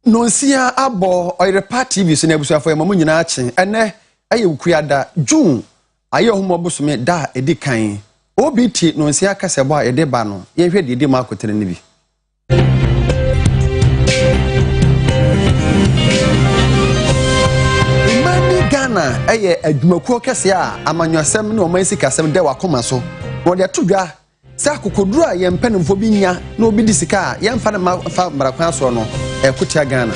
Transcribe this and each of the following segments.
Nonsia abo Oyerepa TV so na ebusuafo yamamu nyina ache ene aye ukuada June aye homo bosome da edikan obiti nonsia kasebo a ede ba no ye hwe de ma akotere ne bi Imani Ghana aye adwumakuo kese a amanyosem ne oman sikasem de wakoma so wo de todwa sa kokoduru a ye mpanimfo bi nya na obi di sika a ye mfa na fa marakwan so no Kutia Ghana.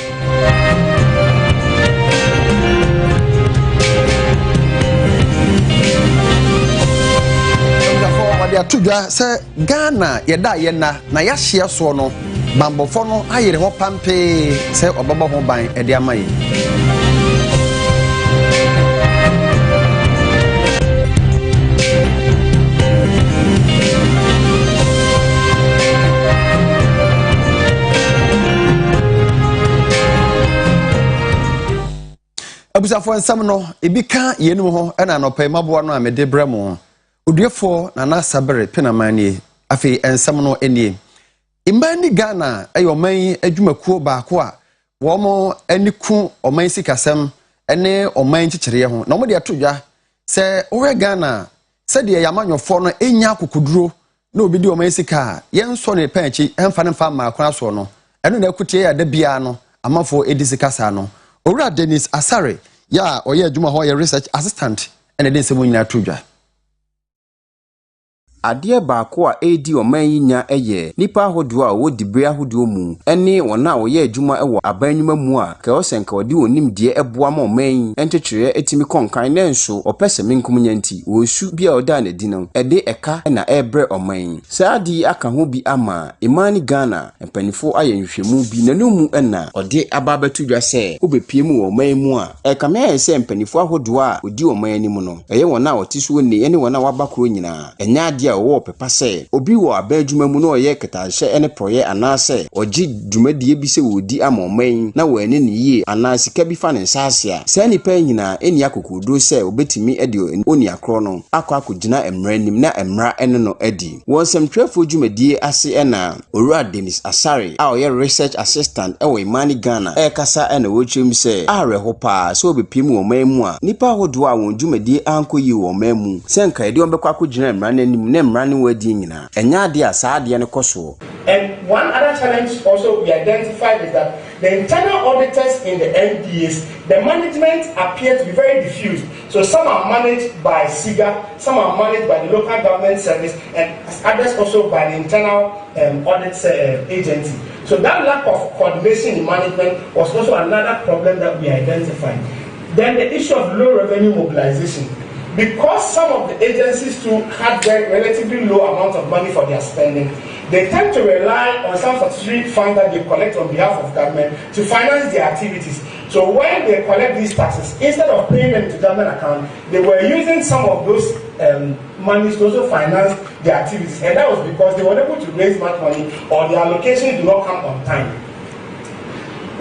Tujwa se Ghana yeda yena na yahye so no bambofo no ayere ho pampe se obabo ho ban ede amaye Abusafo nsam no ebika yenum ho na anopai maboa no amede bremo oduefo na na sabere penamanie afi ensam no enie Imani Ghana ayoman adwumakuo baako a wo mo aniku oman sikasem ene oman chichire ho na mo de atodwa se owe Ghana se de yamanyofo no enya kokoduro na obi de oman sika yenso ne panchi emfa ne fa maakwa so no eno na akutie ya da bia no amafo edisikasa no Ora Dennis Asare ya oye adwuma ho ye research assistant ene den se mo nyina todwa Adeɛ baako a edi oman yi nya ɛyɛ nipa ahodoɔ a wodi bere ahodoɔ mu ɛne wɔn a wɔyɛ adwuma ɛwɔ abanyuma mu a kɛosenka wɔde onim deɛ ɛboa ma oman yi ɛntekyerɛ etimi kɔnkan na nso ɔpɛsɛ menkum nyanti wɔsu bi a ɔda na di no ɛde ɛka na ɛbrɛ oman yi saa ade aka ho bi ama Imani Ghana mpanifo ayɛ nhwɛmu bi nanumu ɛna ɔde aba betudwa sɛ obepie mu wɔ oman mu a ɛkame ayɛ sɛ mpanifo ahodoɔ a odi oman anim no ɛyɛ wɔn a wɔte so ne ɛne wɔn a wabakoro nyinaa ɛnya ade wo pepa se obi wo abadwuma mu no oye ketanhye ene proye anase ogi dwumadie bi se wodi amoman na wo ene ne yie anase ka bi fa ne nsase a sa nipa nyina eni akokodo se obetimi ede oni akro no akogina emra nim na emra ene no edi won semtwafo dwumadie ase ena Ora Dennis Asare a oye research assistant ewo Imani Ghana kasa ena wotwem se areho pa so obepim wo man mu a nipa hodo a won dwumadie ankoyi wo man mu senka ede ombekwa akogina emra nanim na And one other challenge also we identified is that the internal auditors in the NDAs, the management appear to be very diffused. So some are managed by SIGA, some are managed by the local government service, and others also by the internal audit agency. So that lack of coordination in management was also another problem that we identified. Then the issue of low revenue mobilization. Because some of the agencies too had relatively low amount of money for their spending, they tend to rely on some statutory funds that they collect on behalf of government to finance their activities. So when they collect these taxes, instead of paying them to government account, they were using some of those monies to also finance their activities. And that was because they were able to raise much money or their allocations do not come on time.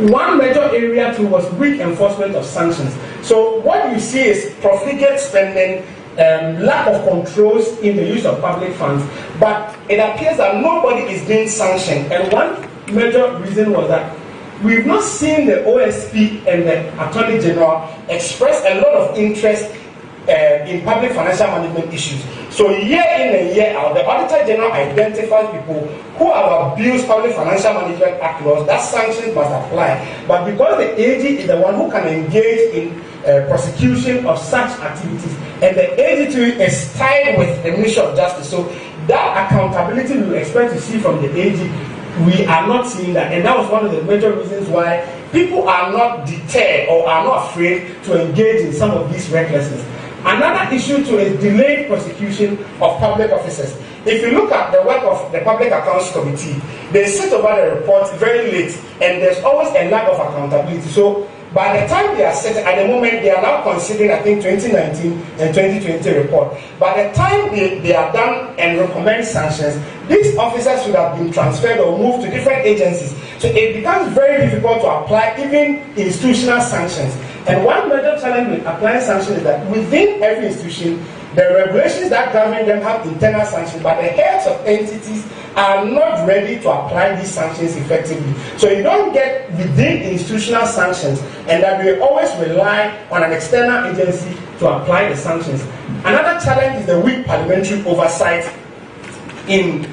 One major area too was weak enforcement of sanctions. So what you see is profligate spending, lack of controls in the use of public funds, but it appears that nobody is being sanctioned. And one major reason was that we've not seen the OSP and the Attorney General express a lot of interest in public financial management issues. So year in and year out, the Auditor General identifies people who have abused public financial management act laws, that sanctions must apply. But because the AG is the one who can engage in prosecution of such activities, and the AG is tied with the Ministry of Justice, so that accountability we expect to see from the AG, we are not seeing that. And that was one of the major reasons why people are not deterred or are not afraid to engage in some of these recklessness. Another issue too is delayed prosecution of public officers. If you look at the work of the Public Accounts Committee, they sit over the reports very late, and there's always a lack of accountability. So by the time they are set, at the moment they are now considering, I think, 2019 and 2020 report. By the time they are done and recommend sanctions, these officers should have been transferred or moved to different agencies. So it becomes very difficult to apply even institutional sanctions. And one major challenge with applying sanctions is that within every institution, The regulations that govern them have internal sanctions, but the heads of entities are not ready to apply these sanctions effectively. So you don't get within institutional sanctions, and that we always rely on an external agency to apply the sanctions. Another challenge is the weak parliamentary oversight in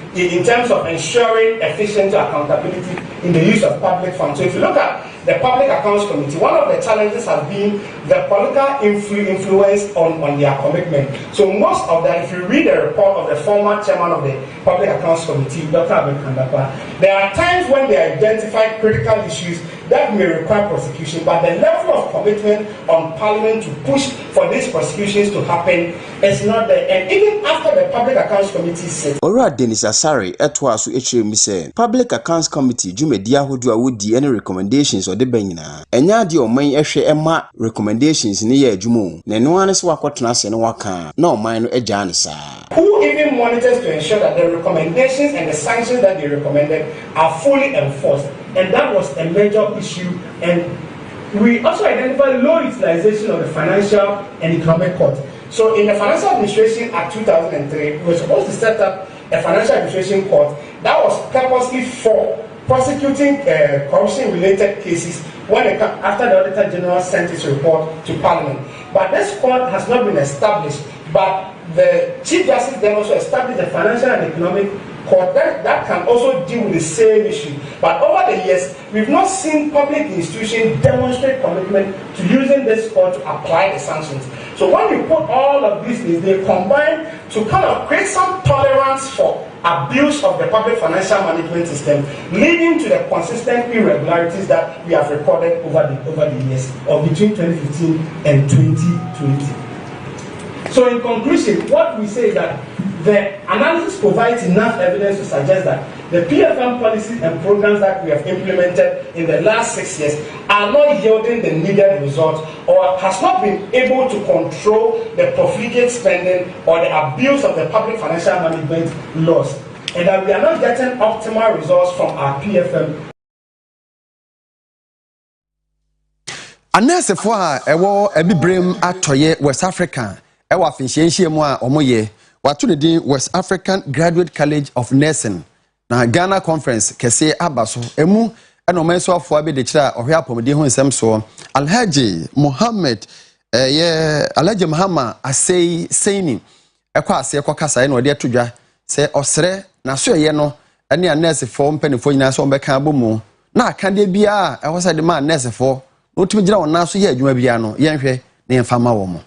terms of ensuring efficient accountability in the use of public funds. So if you look at the Public Accounts Committee, one of the challenges has been the political influence on their commitment. So most of that, if you read the report of the former chairman of the Public Accounts Committee, Dr. Abel Kandapa, there are times when they identify critical issues that may require prosecution, but the level of commitment on Parliament to push for these prosecutions to happen is not there. And even after the Public Accounts Committee said, Ora Dennis Asare etwaso echiremi say Public Accounts Committee jumedi ahodo a wodi any recommendations or de banyina. Enya de oman ehwe ema recommendations ne ye adwumo. Na eno ane se wakotena se ne waka na oman no agya ne sa. Who even monitors to ensure that the recommendations and the sanctions that they recommended are fully enforced? And that was a major issue. And we also identified low utilization of the Financial and Economic Court. So in the Financial Administration Act 2003, we were supposed to set up a Financial Administration Court that was purposely for prosecuting corruption-related cases after the Auditor General sent his report to Parliament. But this court has not been established. But the Chief Justice then also established a Financial and Economic Court that can also deal with the same issue. But over the years, we've not seen public institutions demonstrate commitment to using this court to apply the sanctions. So when you put all of these things, they combine to kind of create some tolerance for abuse of the public financial management system, leading to the consistent irregularities that we have recorded over the years of between 2015 and 2020. So in conclusion, what we say is that the analysis provides enough evidence to suggest that the PFM policies and programs that we have implemented in the last 6 years are not yielding the needed results, or has not been able to control the profligate spending or the abuse of the public financial management laws, and that we are not getting optimal results from our PFM. Anasefo a ewo ebibrem atoye West Africa ewo afinhyenhye mu a omoye wato ne din West African Graduate College of Nursing na Ghana Conference kese abaso emu eno menso afo abi de kira ohwe apomde ho nsem so Alhaji Muhammad Alhaji Muhammad Asei Seini ekwa ase ekwa kasa na ode atodwa se osere na so ye no ene anasefo mpanifo nyina so mbeka abomu na akande bia ehose de ma anasefo otumi gira wona so ye adwuma bia no yenhwe ne yemfama wo mo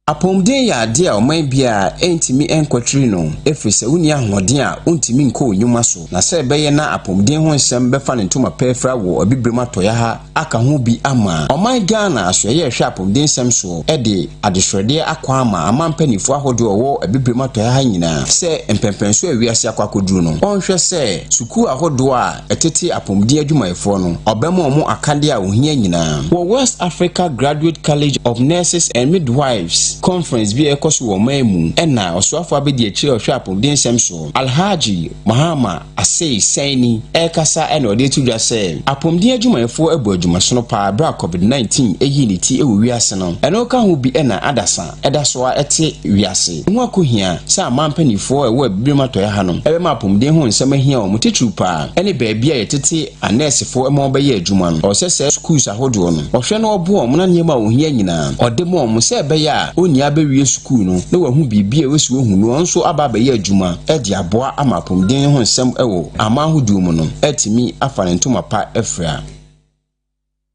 Apomden ya ade a oman bia entimi enkwatri no efrise wuni ahoden a ontimi nko onyuma so na se beye na apomden ho nsem befa ne ntoma pefra wo abibrem atoya ha aka ho bi ama oman Ghana asoye hwe apomden nsem so de adehwede akwa ama amampanifo ahodo wo abibrem atoya ha nyina se empempenso awiase akwakoduru no onhwe se suku ahodo a etete apomden adwumayefo no obema omo akade a ohia nyina wo West Africa Graduate College of Nurses and Midwives Conference bi ekoso wo mamu ena osoafo abedi akire ohwe apomden nsem so Alhaji Muhammad Asei Seini ekasa ena ode tudwa se apomden adwumayefo abu adwumaso no pa bra COVID-19 eyi ni ti ewo wiase no eno ka ho bi ena adasa edaso a ete wiase ho akohia se amampanifo ewo abibrem atoya ha no ebe ma apomden ho nsem ahia o mutechu pa ene baabi a yetete anesefo ema obaye adwuma no osese schools ahodo no ohwe no obo o mona nyema ohia nyina ode mo mo se ebe ya oni abewie school no na wahu bibia wesi wohu no nso ababaye adwuma edi aboa amapomden ho nsem ewo amahudu mu no etimi afa ne ntoma pa efra.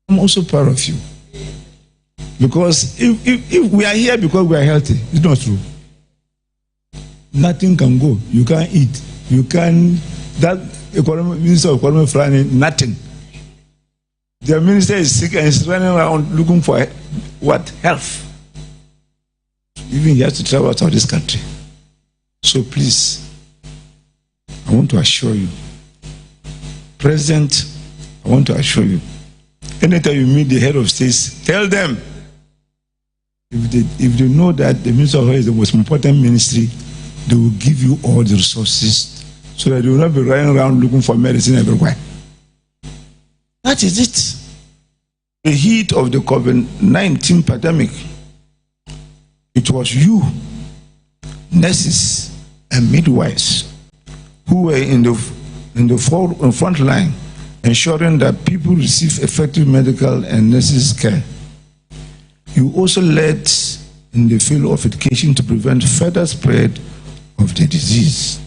I'm also proud of you, because if we are here because we are healthy, it's not true. Nothing can go. You can't eat. You can that economic minister of economy planning nothing. The minister is sick and is running around looking for what health. Even he has to travel out of this country. So please, I want to assure you, President, I want to assure you, anytime you meet the head of states, tell them, if they know that the Minister of Health is the most important ministry, they will give you all the resources so that you will not be running around looking for medicine everywhere. That is it. The heat of the COVID-19 pandemic, it was you nurses and midwives who were in the front line, ensuring that people receive effective medical and nurses care. You also led in the field of education to prevent further spread of the disease.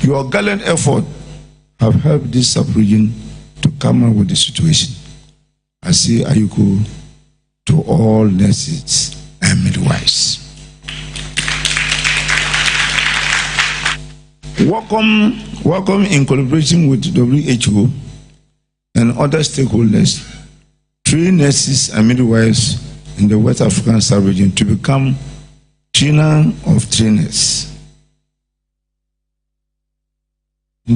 Your gallant effort have helped this sub-region to come up with the situation. I say ayuko to all nurses and midwives. Welcome in collaboration with WHO and other stakeholders, train nurses and midwives in the West African sub-region to become trainer of trainers,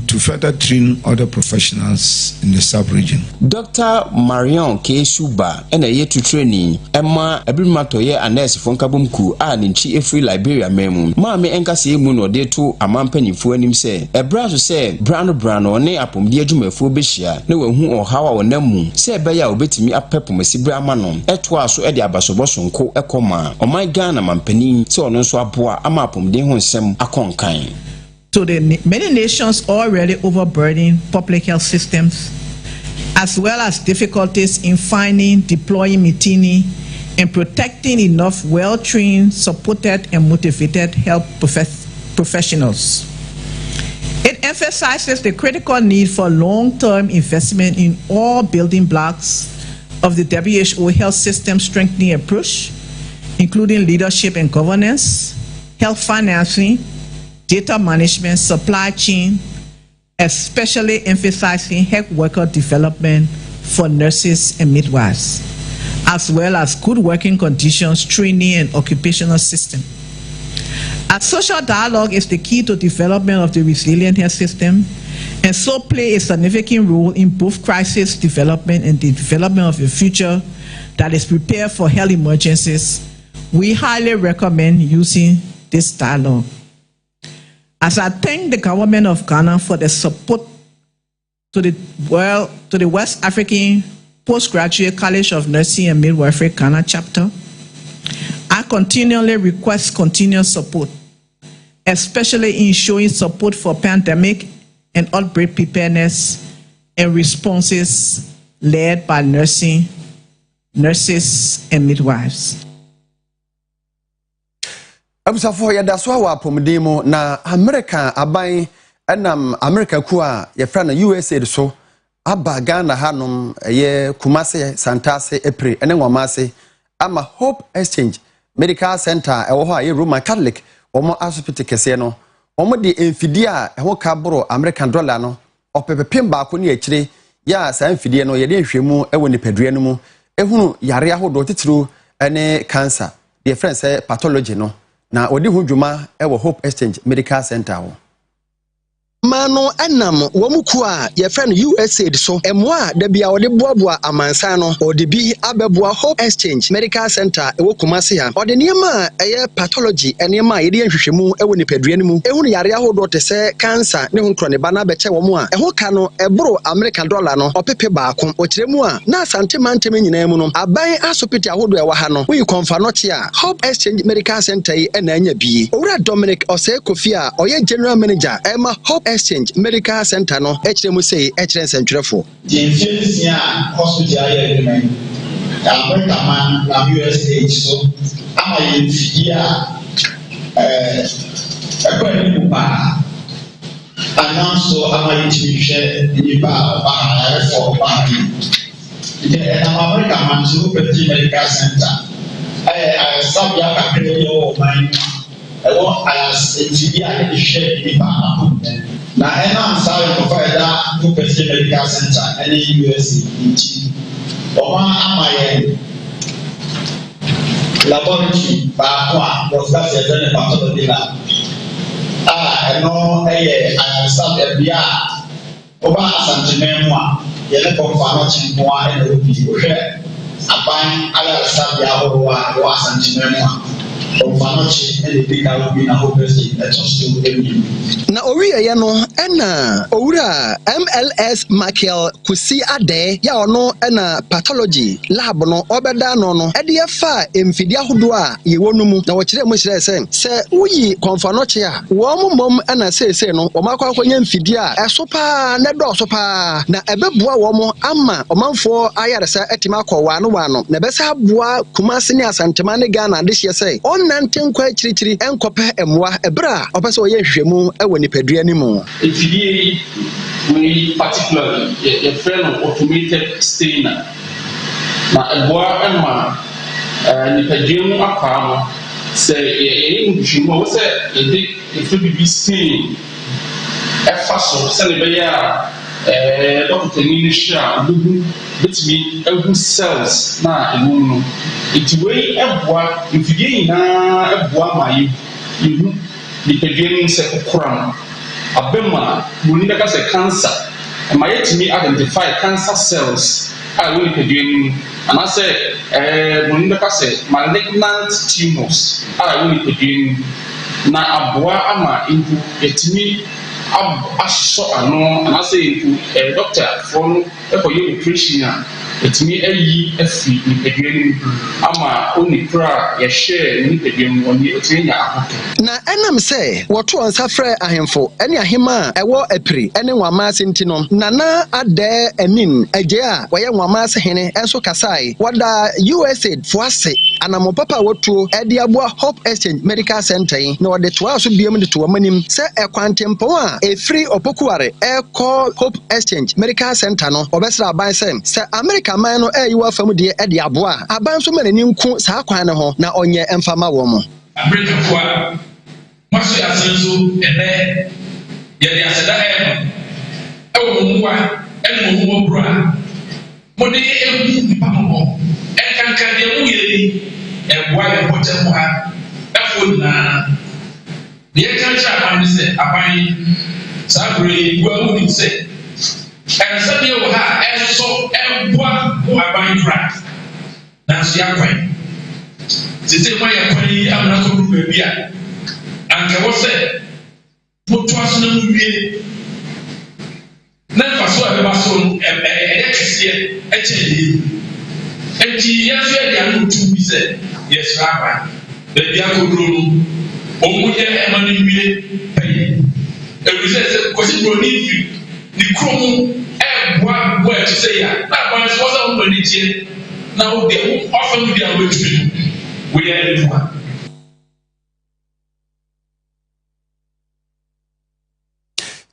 to further train other professionals in the sub-region. Dr. Marion K. Shuba and a year to training Emma Abrimatoye and nurse from Kabumku and in Chi Free Liberia Memu. Mammy Enka say moon or day to a man penny for him say. A brass say, Brown or ne upon dear Jume for Bishia, no one who or how or nemu. Say Baya obey me a pepper Messi Bramanon. Etwa so Eddie Abasoboson co a coma. Or my Ghana man penny, so no swapua, a mapum de honsem a conkain. So the many nations already overburdened public health systems, as well as difficulties in finding, deploying Mitini, and protecting enough well-trained, supported, and motivated health professionals. It emphasizes the critical need for long-term investment in all building blocks of the WHO health system strengthening approach, including leadership and governance, health financing, data management, supply chain, especially emphasizing health worker development for nurses and midwives, as well as good working conditions, training, and occupational system. As social dialogue is the key to development of the resilient health system, and so play a significant role in both crisis development and the development of a future that is prepared for health emergencies, we highly recommend using this dialogue. As I thank the government of Ghana for the support to the West African Postgraduate College of Nursing and Midwifery Ghana chapter, I continually request continuous support, especially in showing support for pandemic and outbreak preparedness and responses led by nurses and midwives. Abusafo ya daso wa pomdemo na America aban enam America ku a ye fra na USA so aba Ghana hanom ye Kumase Santase Epre ene nwamase ama Hope Exchange Medical Center ewo ho a ye Roman Catholic omo hospital kese no omo de emfidi a ho ka boro American dollar no opepepem ba ko ne akire ya sa emfidi no ye de hwemu ewo nipadua no mu ehunu yare ahodo titiro ene cancer the friend say pathology no na odi hudwuma ewo Hope Exchange Medical Center ho mano enam womuku a ye friend USA so emwa da bia ode boaboa amansan no ode bi abeboa Hope Exchange Medical Center ewo Kumase ha ode niema eye pathology enema ye de hwehwemu ewo nipadua no mu ehunu yare ahodo te se cancer ne hu krone ba na beche womu a eho ka no eboro American dollar no opepe baako okiremu a na asante mantem nyina mu no aban asopiti ahodo ewa ha no we konfa no te a Hope Exchange Medical Center yi ena anya bi owura Dominic Osei Kofi a oye general manager ema Hope Exchange Medical Center no echiremu sei echiren sentwerefo the influencia hospital aye agreement America man na USA so ama yefia ekwani kupa ananso ama yitihwe nipa ba for party the America man so petit medical center sabia ka kele yo man ewo asibia ni share nipa na ena ansari ko faida ku petit medical center any USA nchi oma amaye laboratory ba kwa professor Eden pathology la eno ansari bia oba asantememu a yele konfa no chimpoa eno bi ohwe aban ala ansari bia ho wa asantememu a Ofanoche and the big out in a hopeless na owiye no ena owura MLS Michael Kusi Ade ya ono ena pathology lab no obeda no ede yefa emfidi ahodo a yewo no mu na wo kire mo kire se uyi konfanoche a wo mom ena sese no o makwa akwanya emfidi a eso pa na do so pa na ebeboa wo mo ama omanfo ayaresa etima akwa no na besa aboa Kumasi ne Asantema ne Ghana de hye se onnanten kwa chirichiri enkope emwa ebra opese oye hwehwemu ewo nipadua ni mu. Efidie we particularly a friend of automated stainer na eboa ema nipadua mu akwa no se nhwehwemu wo se ede efidie stain efa so se ne be ya doctor ni hia dugu betimi ehu cells na emu no itiwe eboa efidie na eboa mayi ihu nipadua se kokram abema boni beka se cancer ma yetimi identify cancer cells a we nipadua and I say boni beka se malignant tumors a we nipadua na aboa ama ihu yetimi so ano and I say doctor from for your operation it me ayi afi nipadua ama oni kra ye share nipadua oni etenya ahoto na enam say woto onsafre ahemfo ene ahema ewo apiri ene nwama senti no nana ade anin agye a woye nwama se hene enso kasai wada USAID foase anamo papa wotuo ede aboa Hope Exchange Medical Center na wode toa so biem de to manim se ekwantempo a efri opokuare eko Hope Exchange Medical Center no obesra aban se America man no eyiwa fam de ede aboa aban so manani nku saa kwan ne ho na onye emfama wo mo America kwa maso ya senso ene ye de aseda ewo muwa ene mo bra mo de ewu pamo enkankan de mu ye eboa ye potem ha efo na de kancha aban se aban sabre gwa mu ni se ensa de wo ha eso eboa aban crack na so ya kwan sisi mo ya kwan amna ko du bia anke wo se mo to aso na mu wie na faso a be ba so kese eche enti yesu e dia no tu bi se yesu aba be dia ko duro o mu ye e ma ni wie e bi se ko si bro ni kromu e boa e se ya na ba so so mo ni tie na o de o fa mu dia o tu we ya ni wa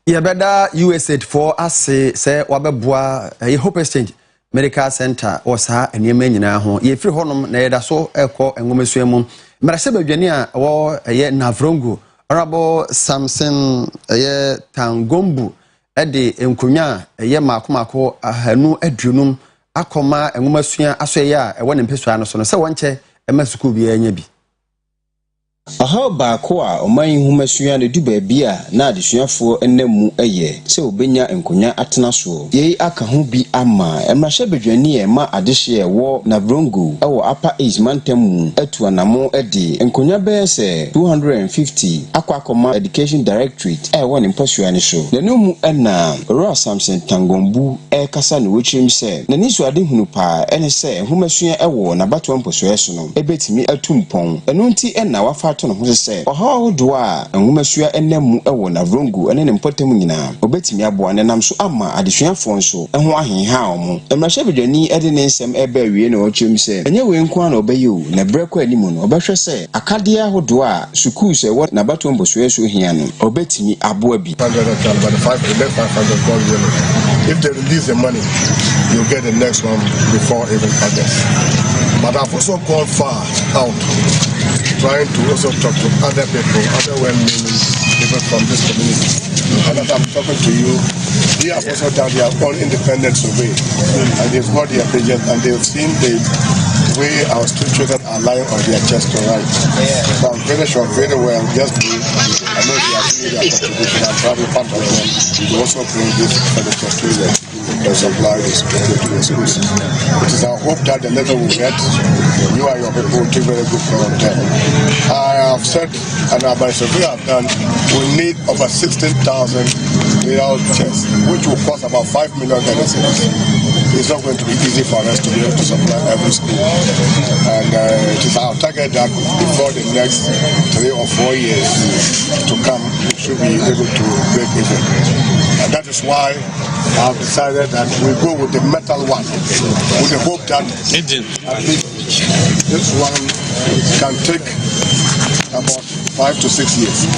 Yabeda USAID for ase se wabeboa Hope Exchange Medical Center osa enema nyina ho ye firi honom na yeda so ekọ enwomesua mu mrase badwani a wo ye Navrongo Honorable Samson ye Tangombu ede enkonya ye makomako ahanu adunum akoma enwomesua aso ye a ewo ne mpesua no so no se wonche emasuku bi anya bi aha baako a oman humasua ne du baabia na adesuafo ennamu eye se obenya enkonya atena so yei aka ho bi ama emrahye bedwani e ma adehye wo na brongo ewo apa age mantamu atu anamo ede enkonya be se 250 akwa education directorate ewo ne mpasua ne so na nomu na Royal Samson Tangombu kasa ne wochim se na niso ade hunu pa ene se humasua ewo na bato mposo so no ebetimi atumpon eno nti na wafa to no ho se oha do a enwomasua ennamu ewo na vrongo ene ne mpotem nyina obetimi aboa ne nam so ama adesuafo nso eho ahenha omo emrahye bedwani ede ne nsem eba wie na ochim se enye we nko na obayo na breko animu no obehwe se akade ahodo a sukuu se wo na bato mboso so hia no obetimi aboa bi if they release the money you'll get the next one before even August. But I've also gone far out trying to also talk to other people, other well-meaning people from this community. And as I'm talking to you, they have also done their own independent survey. And they've got their pages and they've seen the way our street children are lying on their chest to right. So I'm very sure, very well, just I know they are doing their contribution and probably part of them to also bring this furniture to them and supply this to the schools. It is our hope that the letter will get. You and your people will take very good care of them. said, and by survey I've done, we need over 16,000 layout chairs, which will cost about 5 million Ghana cedis. It's not going to be easy for us to be able to supply every school. And it is our target that before the next 3 or 4 years to come, we should be able to break even. And that is why I've decided that we go with the metal one, with the hope that this one can take about 5 to 6 years.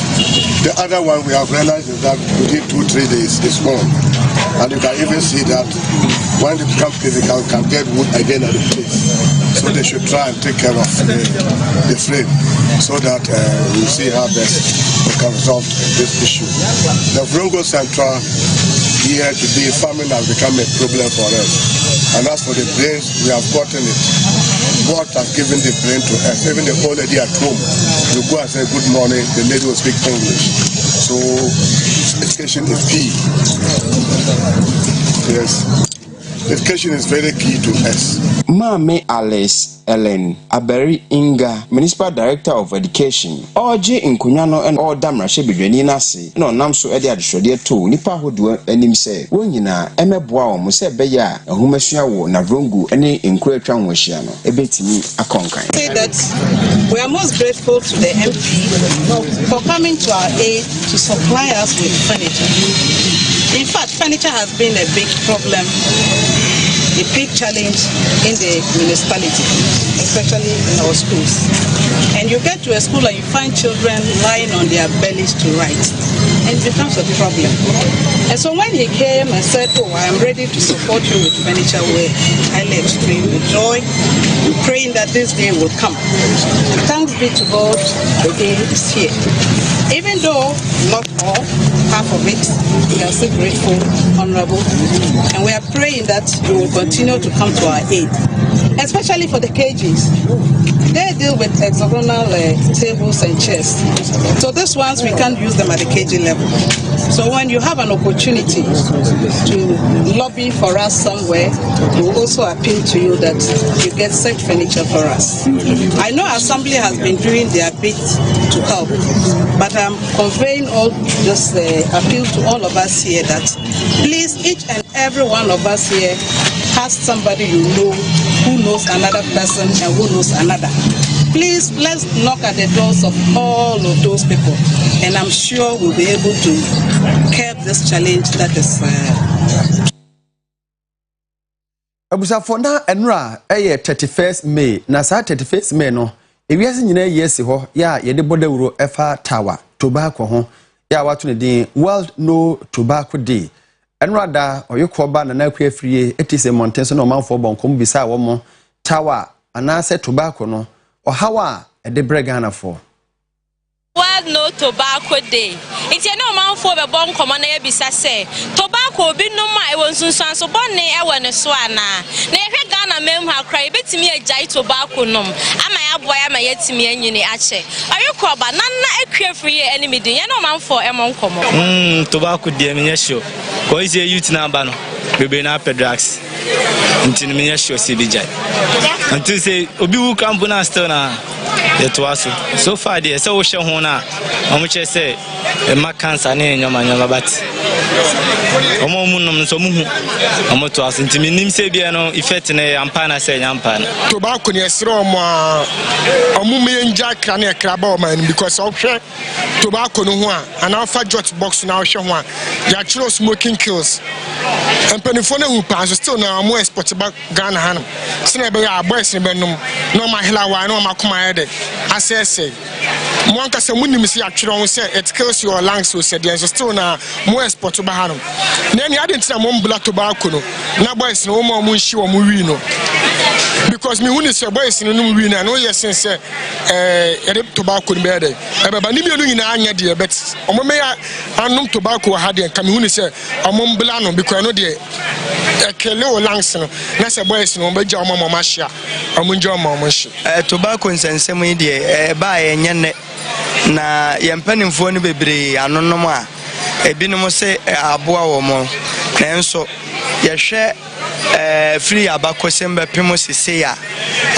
The other one we have realized is that within 2-3 days it's gone. And you can even see that when it becomes physical, can get wood again at the place. So they should try and take care of the frame so that we see how best we can resolve this issue. The Vrongo Central here today, farming has become a problem for us. And as for the brains, we have gotten it. God has given the brain to us. Even the old lady at home, you go and say good morning, the lady will speak English. So education is key. Yes. Education is very key to us. Mame Alice Ellen Aberi Inga, Municipal Director of Education. Oje Nkunyano and all Damrashe Bidweni Nasi. No Namso Edia Shode to Nipa Hodu enim say. Wonyina emeboa omo se beya ehumesua wo na vrongu ene enkuretwa nwehia no ebetimi akonkan. Say that we are most grateful to the MP for coming to our aid to supply us with furniture. In fact, furniture has been a big problem, a big challenge in the municipality, especially in our schools. And you get to a school and you find children lying on their bellies to write, and it becomes a problem. And so when he came and said, oh, I am ready to support you with furniture, we highly extreme with joy, praying that this day will come. Thanks be to God, the day is here. Even though not all, half of it, we are still grateful, honorable, and we are praying that you will continue to come to our aid, especially for the KGs. They deal with hexagonal tables and chairs. So these ones, we can't use them at the KG level. So when you have an opportunity to lobby for us somewhere, we will also appeal to you that you get safe furniture for us. I know Assembly has been doing their bit to help, but I'm conveying all this appeal to all of us here that please, each and every one of us here has somebody you know who knows another person and who knows another. Please, let's knock at the doors of all of those people, and I'm sure we'll be able to curb this challenge that is. Abusafo na enra 31st May na sa 31st May no ewiase nyina yesi ho ya ye de bodawuro efa tawa tobacco ho ya watu ne din World No Tobacco Day. Enra da oyekoba na na kwa frie etise montenso na omanfo bonkom bisa wo mo tawa anase tobacco no ohawa ede bregana for World No Tobacco Day. It's a no man for the bon common ebisa say tobacco be no ma e won sunsun so bonne e won so ana na ehwe Ghana mem ha cry betimi agai tobacco nom ama ya boy ama yetimi anyini ache ayokoba na akwa free enemy din ye no man for e mon komo tobacco dey me show ko is a youth number no bebe na pedrax ntini me show si bijai until say obi wu camp na still na so far there so we show na omuche say ma cancer na nyoma but omomunum so muhu omoto aso ntimi nim say bia no effect na ampa na say nyampa na tobacco ne esre omume nja kra na kra ba o man because ohwe tobacco no ho a ana fa jot box na ohwe ho a ya chiro smoking kills empanifo na hu pa so still na mo export ba Ghana hanum sina be ya boys ne benum no ma hela wa no ma koma ede asese mo anka se munim si atwere ho say it kills your lungs so said so still na mo export ba hanum na ni ade ntina mo mbla tobacco no na boys no mo nshi wo mo wi no because me hu ni say boys no wi na no yes say ede tobacco ni be ede e ba ni me no nyina anya de bet omo me ya anum tobacco ha de ka me hu ni say omo mbla no because no de ekele o lungs no na say boys no be ja omo mo ma hia omo nja omo mo hia tobacco nsensem yi de ba enye ne na yempanimfo no bebre anonom a ebinom se aboa wo mo nanso yehwe free abakosem be pemo sese ya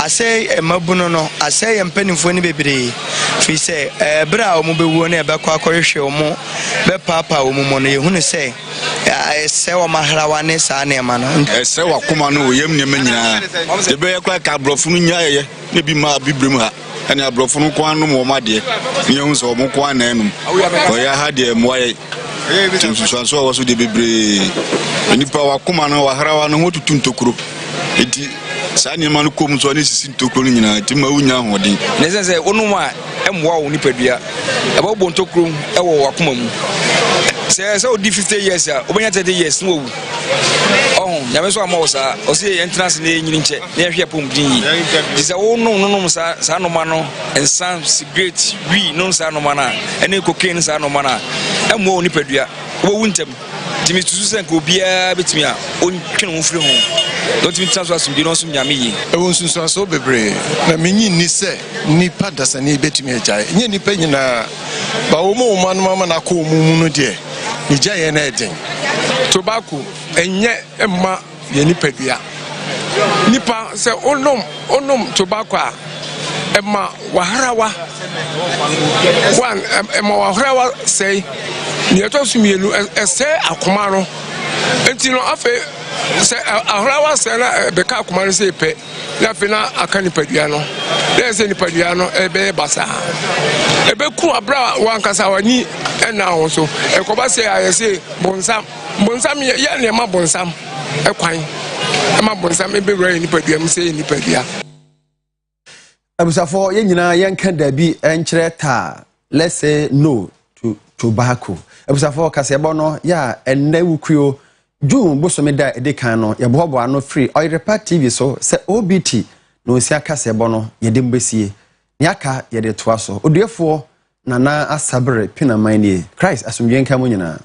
ase mabuno no ase ye mpanimfo ni bebre fi se bra o mo bewuo na be kwa akorehwe o mo be papa o mo no ye hunu se ese o mahrawa ne sa na ema no ese wa kuma no yem ne manyina de be kwa ka brofo no nya ye ne bi ma bibrem ha ene abrofo no kwa no mo made ne hu se o mo kwa na enum o ya ha de mo ye so waso de bebre nipa wa kuma no wa harawa no hotutu ntokuro enti sa ni ma no kom so ne sisi ntokuro nyina enti ma wunya hodin ne se onuma emwa wo nipadua e ba bo ntokuro e wo wa kuma mu se o di 50 years a obenya 30 years no wu nyame so ama wo sa o se entrance na enyini nche na ehwe pom din yi se wo no sa no ma no ensan cigarette we no sa no ma na ene cocaine sa no ma na emwa wo nipadua wo wu ntem timi tusu se nko bia betimi a ontwene wo firi ho don't me transfer some bi no so nyame yi e won sunsun so bebre na menyi ni se nipa dasani betimi agyae nye nipa nyina ba wo mo manu na ko mu no de ni gyae na eden tobacco enye emma ye nipadua nipa se onom tobacco a emma waharawa emma waharawa sei ni eto sumielu ese akoma no enti no afa se aharawa se na beka akoma no se pe na fe na aka nipadua no na se nipadua no ebe basa ebe ku abra wankasa wani ena ho so ekoba se ayese bonsam ya ne ma bonsam ekwan ma bonsam ebe wura nipadua mu se nipadua abusafo ye nyina yenka dabi enkyere ta let's say no to tobacco abusafo kasebo no ya enne wukuo June bosome da edekan no ye bobo ano free Oyerepa TV so se OBT no si akasebo no ye de mbesie ni aka ye de toa so oduefo nana asabre pina manie Christ asumdwen ka mo nyina